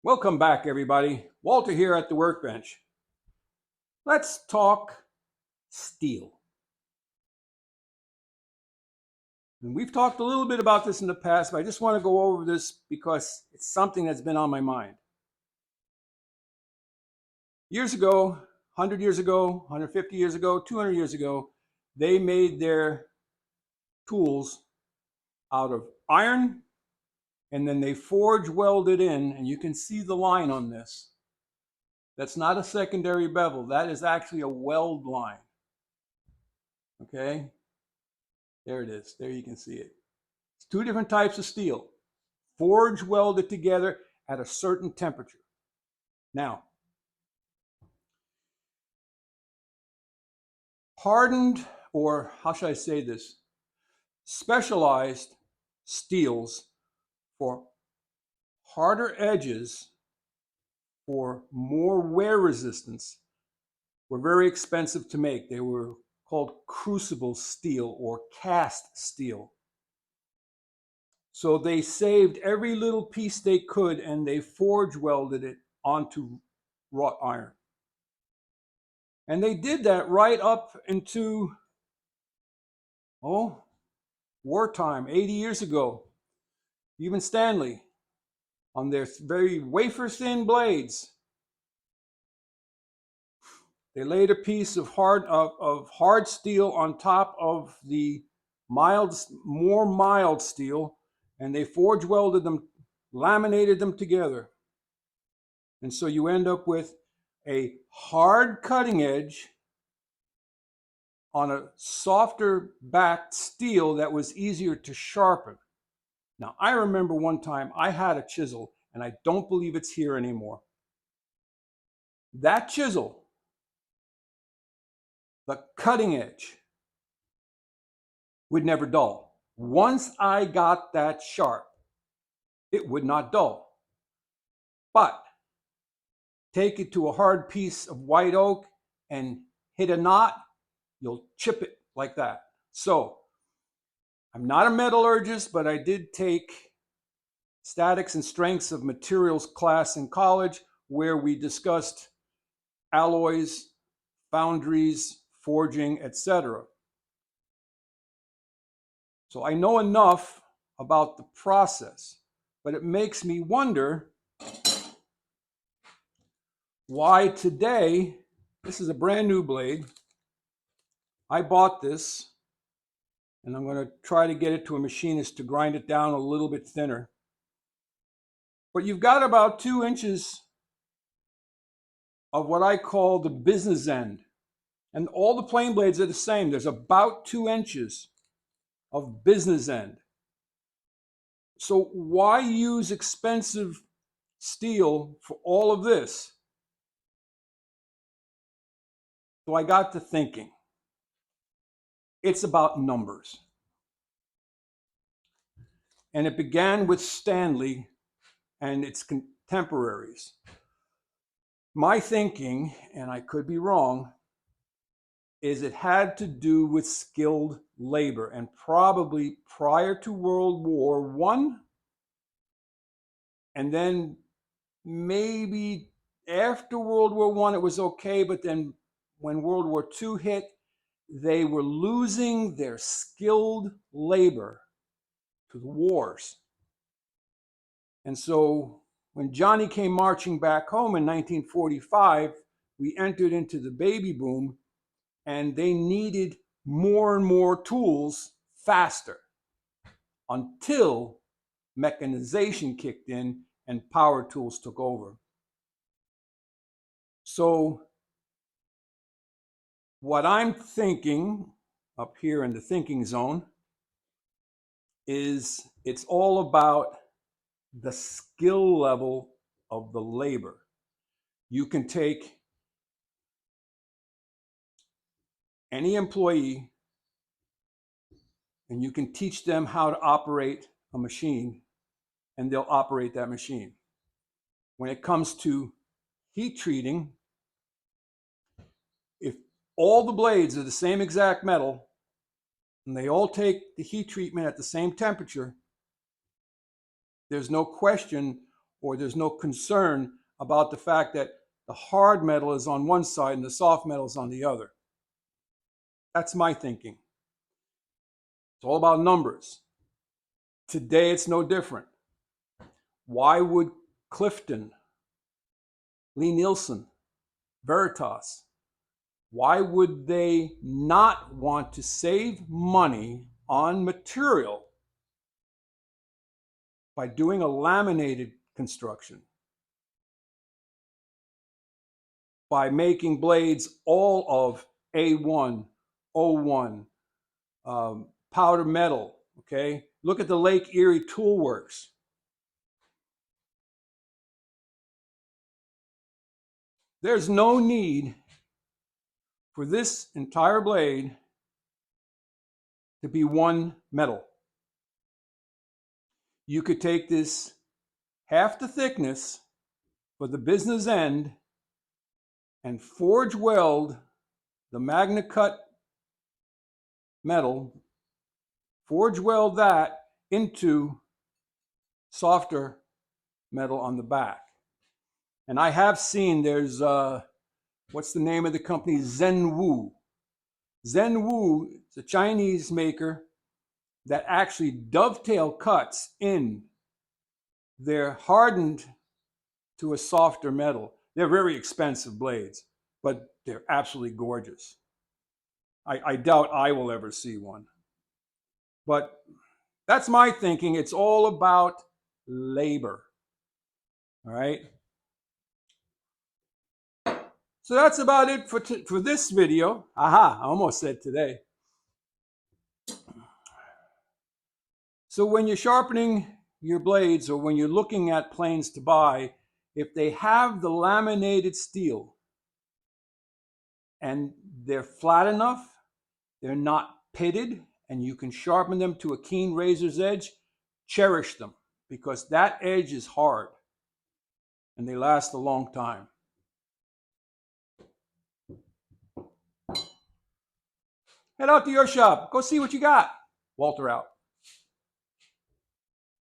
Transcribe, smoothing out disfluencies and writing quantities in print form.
Welcome back, everybody. Walter here at the workbench. Let's talk steel. And we've talked a little bit about this in the past, but I just want to go over this because it's something that's been on my mind. Years ago, 100 years ago, 150 years ago, 200 years ago, they made their tools out of iron, and then they forge welded in, and you can see the line on this. That's not a secondary bevel. That is actually a weld line. Okay? There it is. There you can see it. It's two different types of steel. Forge welded together at a certain temperature. Now, hardened, or how should I say this? Specialized steels for harder edges, for more wear resistance, were very expensive to make. They were called crucible steel or cast steel. So they saved every little piece they could and they forge welded it onto wrought iron. And they did that right up into, wartime, 80 years ago. Even Stanley, on their very wafer thin blades, they laid a piece of hard steel on top of the more mild steel, and they forge welded them, laminated them together. And so you end up with a hard cutting edge on a softer backed steel that was easier to sharpen. Now, I remember one time I had a chisel, and I don't believe it's here anymore. That chisel, the cutting edge, would never dull. Once I got that sharp, it would not dull. But take it to a hard piece of white oak and hit a knot, you'll chip it like that. So I'm not a metallurgist, but I did take statics and strengths of materials class in college where we discussed alloys, foundries, forging, etc. So I know enough about the process, but it makes me wonder why today, this is a brand new blade. I bought this, and I'm going to try to get it to a machinist to grind it down a little bit thinner. But you've got about 2 inches of what I call the business end. And all the plane blades are the same. There's about 2 inches of business end. So why use expensive steel for all of this? So I got to thinking. It's about numbers. And it began with Stanley and its contemporaries. My thinking, and I could be wrong, is it had to do with skilled labor, and probably prior to World War I, and then maybe after World War I it was okay, but then when World War II hit, they were losing their skilled labor to the wars. And so when Johnny came marching back home in 1945, we entered into the baby boom, and they needed more and more tools faster until mechanization kicked in and power tools took over. So what I'm thinking up here in the thinking zone is it's all about the skill level of the labor. You can take any employee and you can teach them how to operate a machine, and they'll operate that machine. When it comes to heat treating, if all the blades are the same exact metal and they all take the heat treatment at the same temperature, there's no question or there's no concern about the fact that the hard metal is on one side and the soft metal is on the other. That's my thinking. It's all about numbers. Today, it's no different. Why would Clifton, Lie-Nielsen, Veritas, why would they not want to save money on material by doing a laminated construction? By making blades all of A1, O1, powder metal, okay? Look at the Lake Erie Tool Works. There's no need for this entire blade to be one metal. You could take this half the thickness for the business end and forge weld the Magna Cut metal, forge weld that into softer metal on the back. And I have seen there's, what's the name of the company? Zhenwu. Zhenwu is a Chinese maker that actually dovetail cuts in. They're hardened to a softer metal. They're very expensive blades, but they're absolutely gorgeous. I doubt I will ever see one. But that's my thinking. It's all about labor. All right. So that's about it for this video. Aha, I almost said today. So when you're sharpening your blades or when you're looking at planes to buy, if they have the laminated steel and they're flat enough, they're not pitted, and you can sharpen them to a keen razor's edge, cherish them because that edge is hard and they last a long time. Head out to your shop. Go see what you got. Walter out.